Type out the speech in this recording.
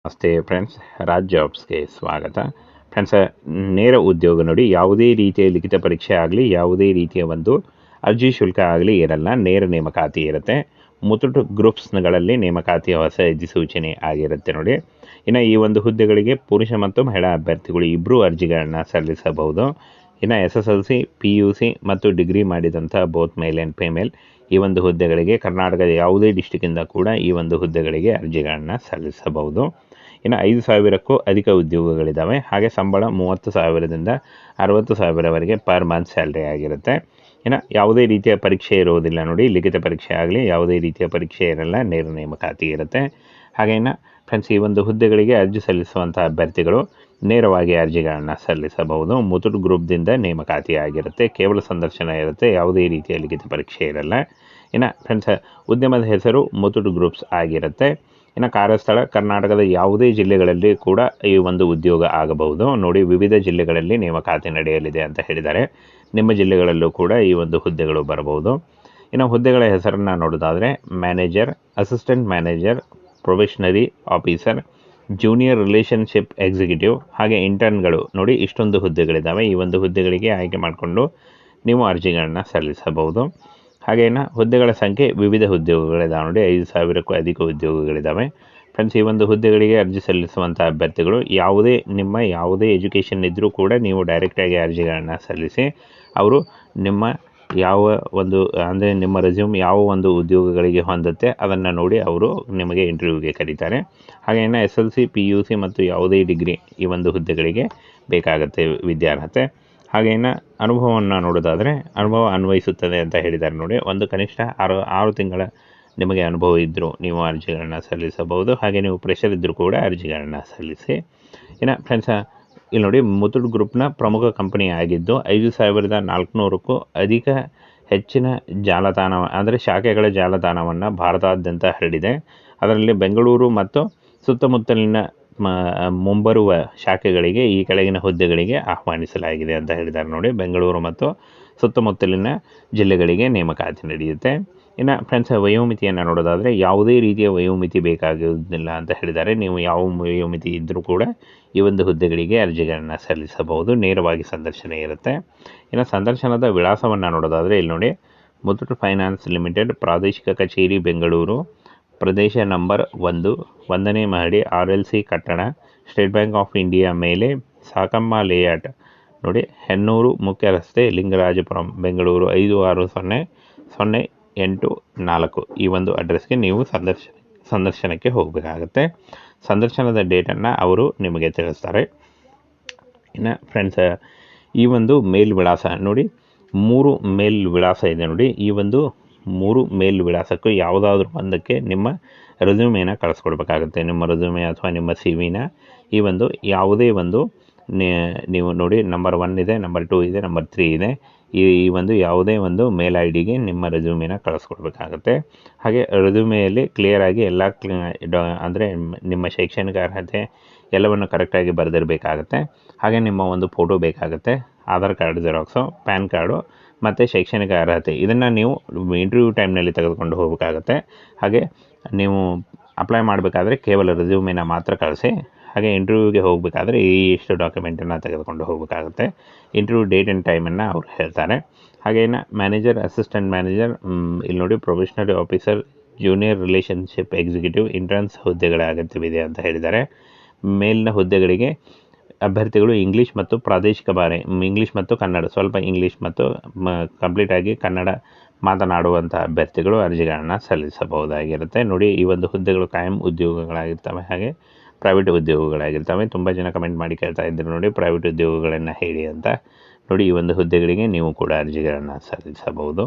ನಮಸ್ತೆ ಫ್ರೆಂಡ್ಸ್, ರಾಜ್ ಜಾಬ್ಸ್ಗೆ ಸ್ವಾಗತ. ಫ್ರೆಂಡ್ಸ್, ನೇರ ಉದ್ಯೋಗ ನೋಡಿ, ಯಾವುದೇ ರೀತಿಯ ಲಿಖಿತ ಪರೀಕ್ಷೆ ಆಗಲಿ, ಯಾವುದೇ ರೀತಿಯ ಒಂದು ಅರ್ಜಿ ಶುಲ್ಕ ಆಗಲಿ ಇರಲ್ಲ. ನೇರ ನೇಮಕಾತಿ ಇರುತ್ತೆ. ಮುತುಟ್ ಗ್ರೂಪ್ಸ್ಗಳಲ್ಲಿ ನೇಮಕಾತಿಯ ಹೊಸ ಅಧಿಸೂಚನೆ ಆಗಿರುತ್ತೆ ನೋಡಿ. ಇನ್ನು ಈ ಒಂದು ಹುದ್ದೆಗಳಿಗೆ ಪುರುಷ ಮತ್ತು ಮಹಿಳಾ ಅಭ್ಯರ್ಥಿಗಳು ಇಬ್ಬರೂ ಅರ್ಜಿಗಳನ್ನು ಸಲ್ಲಿಸಬಹುದು. ಇನ್ನು SSLC, PUC ಮತ್ತು ಡಿಗ್ರಿ ಮಾಡಿದಂಥ ಬೋತ್ ಮೇಲ್ ಆ್ಯಂಡ್ ಫಿಮೇಲ್ ಈ ಒಂದು ಹುದ್ದೆಗಳಿಗೆ ಕರ್ನಾಟಕದ ಯಾವುದೇ ಡಿಸ್ಟಿಕ್ಕಿಂದ ಕೂಡ ಈ ಒಂದು ಹುದ್ದೆಗಳಿಗೆ ಅರ್ಜಿಗಳನ್ನು ಸಲ್ಲಿಸಬಹುದು. ಇನ್ನು 5,000ಕ್ಕೂ ಅಧಿಕ ಉದ್ಯೋಗಗಳಿದ್ದಾವೆ. ಹಾಗೆ ಸಂಬಳ 30,000ದಿಂದ 60,000ವರೆಗೆ ಪರ್ ಮಂತ್ ಸ್ಯಾಲ್ರಿ ಆಗಿರುತ್ತೆ. ಇನ್ನು ಯಾವುದೇ ರೀತಿಯ ಪರೀಕ್ಷೆ ಇರುವುದಿಲ್ಲ ನೋಡಿ. ಲಿಖಿತ ಪರೀಕ್ಷೆ ಆಗಲಿ ಯಾವುದೇ ರೀತಿಯ ಪರೀಕ್ಷೆ ಇರಲ್ಲ, ನೇರ ನೇಮಕಾತಿ ಇರುತ್ತೆ. ಹಾಗೆ ಇನ್ನು ಫ್ರೆಂಡ್ಸ್, ಈ ಒಂದು ಹುದ್ದೆಗಳಿಗೆ ಅರ್ಜಿ ಸಲ್ಲಿಸುವಂಥ ಅಭ್ಯರ್ಥಿಗಳು ನೇರವಾಗಿ ಅರ್ಜಿಗಳನ್ನು ಸಲ್ಲಿಸಬಹುದು. ಮುತುಟ್ ಗ್ರೂಪ್ದಿಂದ ನೇಮಕಾತಿ ಆಗಿರುತ್ತೆ. ಕೇವಲ ಸಂದರ್ಶನ ಇರುತ್ತೆ, ಯಾವುದೇ ರೀತಿಯ ಲಿಖಿತ ಪರೀಕ್ಷೆ ಇರಲ್ಲ. ಇನ್ನು ಫ್ರೆಂಡ್ಸ್, ಉದ್ಯಮದ ಹೆಸರು ಮುತುಟ್ ಗ್ರೂಪ್ಸ್ ಆಗಿರುತ್ತೆ. ಇನ್ನು ಕಾರ್ಯಸ್ಥಳ ಕರ್ನಾಟಕದ ಯಾವುದೇ ಜಿಲ್ಲೆಗಳಲ್ಲಿ ಕೂಡ ಈ ಒಂದು ಉದ್ಯೋಗ ಆಗಬಹುದು ನೋಡಿ. ವಿವಿಧ ಜಿಲ್ಲೆಗಳಲ್ಲಿ ನೇಮಕಾತಿ ನಡೆಯಲಿದೆ ಅಂತ ಹೇಳಿದ್ದಾರೆ. ನಿಮ್ಮ ಜಿಲ್ಲೆಗಳಲ್ಲೂ ಕೂಡ ಈ ಒಂದು ಹುದ್ದೆಗಳು ಬರಬಹುದು. ಇನ್ನು ಹುದ್ದೆಗಳ ಹೆಸರನ್ನು ನೋಡೋದಾದರೆ manager, assistant manager, probationary officer, junior relationship executive, ಹಾಗೆ ಇಂಟರ್ನ್ಗಳು ನೋಡಿ. ಇಷ್ಟೊಂದು ಹುದ್ದೆಗಳಿದ್ದಾವೆ. ಈ ಒಂದು ಹುದ್ದೆಗಳಿಗೆ ಆಯ್ಕೆ ಮಾಡಿಕೊಂಡು ನೀವು ಅರ್ಜಿಗಳನ್ನು ಸಲ್ಲಿಸಬಹುದು. ಹಾಗೇನ ಹುದ್ದೆಗಳ ಸಂಖ್ಯೆ ವಿವಿಧ ಉದ್ಯೋಗಗಳಿದ್ದಾವೆ ನೋಡಿ. 5,000ಕ್ಕೂ ಅಧಿಕ ಉದ್ಯೋಗಗಳಿದ್ದಾವೆ. ಫ್ರೆಂಡ್ಸ್, ಈ ಒಂದು ಹುದ್ದೆಗಳಿಗೆ ಅರ್ಜಿ ಸಲ್ಲಿಸುವಂಥ ಅಭ್ಯರ್ಥಿಗಳು ಯಾವುದೇ ಎಜುಕೇಷನ್ ಇದ್ದರೂ ಕೂಡ ನೀವು ಡೈರೆಕ್ಟಾಗಿ ಅರ್ಜಿಗಳನ್ನು ಸಲ್ಲಿಸಿ. ಅವರು ನಿಮ್ಮ ನಿಮ್ಮ ರೆಸ್ಯೂಮ್ ಯಾವ ಒಂದು ಉದ್ಯೋಗಗಳಿಗೆ ಹೊಂದುತ್ತೆ ಅದನ್ನು ನೋಡಿ ಅವರು ನಿಮಗೆ ಇಂಟರ್ವ್ಯೂಗೆ ಕರೀತಾರೆ. ಹಾಗೇನ SLC, PUC ಮತ್ತು ಯಾವುದೇ ಡಿಗ್ರಿ ಈ ಒಂದು ಹುದ್ದೆಗಳಿಗೆ ಬೇಕಾಗುತ್ತೆ ವಿದ್ಯಾರ್ಹತೆ. ಹಾಗೇನ ಅನುಭವವನ್ನು ನೋಡೋದಾದರೆ ಅನುಭವ ಅನ್ವಯಿಸುತ್ತದೆ ಅಂತ ಹೇಳಿದ್ದಾರೆ ನೋಡಿ. ಒಂದು ಕನಿಷ್ಠ 6 ತಿಂಗಳ ನಿಮಗೆ ಅನುಭವ ಇದ್ದರೂ ನೀವು ಅರ್ಜಿಗಳನ್ನು ಸಲ್ಲಿಸಬಹುದು. ಹಾಗೆ ನೀವು ಪ್ರೆಷರ್ ಇದ್ದರೂ ಕೂಡ ಅರ್ಜಿಗಳನ್ನು ಸಲ್ಲಿಸಿ. ಇನ್ನು ಫ್ರೆಂಡ್ಸ್, ಇಲ್ಲಿ ನೋಡಿ, ಮುತುಟ್ ಗ್ರೂಪ್ನ ಪ್ರಮುಖ ಕಂಪನಿ ಆಗಿದ್ದು 5,400ಕ್ಕೂ ಅಧಿಕ ಹೆಚ್ಚಿನ ಜಾಲತಾಣ ಅಂದರೆ ಶಾಖೆಗಳ ಜಾಲತಾಣವನ್ನು ಭಾರತಾದ್ಯಂತ ಹರಡಿದೆ. ಅದರಲ್ಲಿ ಬೆಂಗಳೂರು ಮತ್ತು ಸುತ್ತಮುತ್ತಲಿನ ಮುಂಬರುವ ಶಾಖೆಗಳಿಗೆ ಈ ಕೆಳಗಿನ ಹುದ್ದೆಗಳಿಗೆ ಆಹ್ವಾನಿಸಲಾಗಿದೆ ಅಂತ ಹೇಳಿದ್ದಾರೆ ನೋಡಿ. ಬೆಂಗಳೂರು ಮತ್ತು ಸುತ್ತಮುತ್ತಲಿನ ಜಿಲ್ಲೆಗಳಿಗೆ ನೇಮಕಾತಿ ನಡೆಯುತ್ತೆ. ಇನ್ನು ಫ್ರೆಂಡ್ಸ್, ವಯೋಮಿತಿಯನ್ನು ನೋಡೋದಾದರೆ ಯಾವುದೇ ರೀತಿಯ ವಯೋಮಿತಿ ಬೇಕಾಗುವುದಿಲ್ಲ ಅಂತ ಹೇಳಿದ್ದಾರೆ. ನೀವು ಯಾವ ವಯೋಮಿತಿ ಇದ್ದರೂ ಕೂಡ ಈ ಒಂದು ಹುದ್ದೆಗಳಿಗೆ ಅರ್ಜಿಗಳನ್ನು ಸಲ್ಲಿಸಬಹುದು. ನೇರವಾಗಿ ಸಂದರ್ಶನ ಇರುತ್ತೆ. ಇನ್ನು ಸಂದರ್ಶನದ ವಿಳಾಸವನ್ನು ನೋಡೋದಾದರೆ ಇಲ್ಲಿ ನೋಡಿ, ಮುತುಟ್ ಫೈನಾನ್ಸ್ ಲಿಮಿಟೆಡ್, ಪ್ರಾದೇಶಿಕ ಕಚೇರಿ ಬೆಂಗಳೂರು, ಪ್ರದೇಶ ನಂಬರ್ 1, 1ನೇ ಮಹಡಿ, RLC ಕಟ್ಟಡ, ಸ್ಟೇಟ್ ಬ್ಯಾಂಕ್ ಆಫ್ ಇಂಡಿಯಾ ಮೇಲೆ, ಸಾಕಮ್ಮ ಲೇಔಟ್ ನೋಡಿ, ಹೆನ್ನೂರು ಮುಖ್ಯ ರಸ್ತೆ, ಲಿಂಗರಾಜಪುರಂ, ಬೆಂಗಳೂರು 560084 ಈ ಒಂದು ಅಡ್ರೆಸ್ಗೆ ನೀವು ಸಂದರ್ಶನಕ್ಕೆ ಹೋಗಬೇಕಾಗತ್ತೆ. ಸಂದರ್ಶನದ ಡೇಟನ್ನು ಅವರು ನಿಮಗೆ ತಿಳಿಸ್ತಾರೆ. ಇನ್ನು ಫ್ರೆಂಡ್ಸ್, ಈ ಒಂದು ಮೇಲ್ ವಿಳಾಸ ನೋಡಿ, 3 ಮೇಲ್ ವಿಳಾಸ ಇದೆ ನೋಡಿ. ಈ ಒಂದು 3 ಮೇಲ್ ವಿಳಾಸಕ್ಕೂ ಯಾವುದಾದ್ರೂ ಒಂದಕ್ಕೆ ನಿಮ್ಮ ರೆಸ್ಯೂಮೇನ ಕಳಿಸ್ಕೊಡ್ಬೇಕಾಗುತ್ತೆ. ನಿಮ್ಮ ರೆಸ್ಯೂಮೆ ಅಥವಾ ನಿಮ್ಮ CVನ ಈ ಒಂದು ಯಾವುದೇ ಒಂದು ನೀವು ನೋಡಿ, ನಂಬರ್ 1 ಇದೆ, ನಂಬರ್ 2 ಇದೆ, ನಂಬರ್ 3 ಇದೆ. ಈ ಒಂದು ಯಾವುದೇ ಒಂದು ಮೇಲ್ IDಗೆ ನಿಮ್ಮ ರೆಸ್ಯೂಮೇನ ಕಳಿಸ್ಕೊಡ್ಬೇಕಾಗುತ್ತೆ. ಹಾಗೆ ರೆಸ್ಯೂಮೆಯಲ್ಲಿ ಕ್ಲಿಯರಾಗಿ ಎಲ್ಲ ಅಂದರೆ ನಿಮ್ಮ ಶೈಕ್ಷಣಿಕ ಅರ್ಹತೆ ಎಲ್ಲವನ್ನು ಕರೆಕ್ಟಾಗಿ ಬರೆದಿರಬೇಕಾಗತ್ತೆ. ಹಾಗೆ ನಿಮ್ಮ ಒಂದು ಫೋಟೋ ಬೇಕಾಗುತ್ತೆ, Aadhaar card xerox, PAN card ಮತ್ತು ಶೈಕ್ಷಣಿಕ ಅರ್ಹತೆ. ಇದನ್ನು ನೀವು ಇಂಟರ್ವ್ಯೂ ಟೈಮ್ನಲ್ಲಿ ತೆಗೆದುಕೊಂಡು ಹೋಗಬೇಕಾಗತ್ತೆ. ಹಾಗೆ ನೀವು ಅಪ್ಲೈ ಮಾಡಬೇಕಾದ್ರೆ ಕೇವಲ ರೆಸ್ಯೂಮೇನ ಮಾತ್ರ ಕಳಿಸಿ. ಹಾಗೆ ಇಂಟರ್ವ್ಯೂಗೆ ಹೋಗಬೇಕಾದ್ರೆ ಇಷ್ಟು ಡಾಕ್ಯುಮೆಂಟನ್ನು ತೆಗೆದುಕೊಂಡು ಹೋಗಬೇಕಾಗುತ್ತೆ. ಇಂಟರ್ವ್ಯೂ ಡೇಟ್ ಆ್ಯಂಡ್ ಟೈಮನ್ನು ಅವ್ರು ಹೇಳ್ತಾರೆ. ಹಾಗೇನು ಮ್ಯಾನೇಜರ್, ಅಸಿಸ್ಟೆಂಟ್ ಮ್ಯಾನೇಜರ್, ಇಲ್ಲಿ ನೋಡಿ, probationary officer, junior relationship executive, interns ಹುದ್ದೆಗಳ ಅಗತ್ಯವಿದೆ ಅಂತ ಹೇಳಿದ್ದಾರೆ. ಮೇಲಿನ ಹುದ್ದೆಗಳಿಗೆ ಅಭ್ಯರ್ಥಿಗಳು ಇಂಗ್ಲೀಷ್ ಮತ್ತು ಪ್ರಾದೇಶಿಕ ಇಂಗ್ಲೀಷ್ ಮತ್ತು ಕನ್ನಡ, ಸ್ವಲ್ಪ ಇಂಗ್ಲೀಷ್ ಮತ್ತು ಕಂಪ್ಲೀಟಾಗಿ ಕನ್ನಡ ಮಾತನಾಡುವಂಥ ಅಭ್ಯರ್ಥಿಗಳು ಅರ್ಜಿಗಳನ್ನು ಸಲ್ಲಿಸಬಹುದಾಗಿರುತ್ತೆ ನೋಡಿ. ಈ ಒಂದು ಹುದ್ದೆಗಳು ಕಾಯಂ ಉದ್ಯೋಗಗಳಾಗಿರ್ತವೆ, ಹಾಗೆ ಪ್ರೈವೇಟ್ ಉದ್ಯೋಗಗಳಾಗಿರ್ತವೆ. ತುಂಬ ಜನ ಕಮೆಂಟ್ ಮಾಡಿ ಕೇಳ್ತಾ ಇದ್ರು ನೋಡಿ, ಪ್ರೈವೇಟ್ ಉದ್ಯೋಗಗಳನ್ನು ಹೇಳಿ ಅಂತ ನೋಡಿ. ಈ ಒಂದು ಹುದ್ದೆಗಳಿಗೆ ನೀವು ಕೂಡ ಅರ್ಜಿಗಳನ್ನು ಸಲ್ಲಿಸಬಹುದು.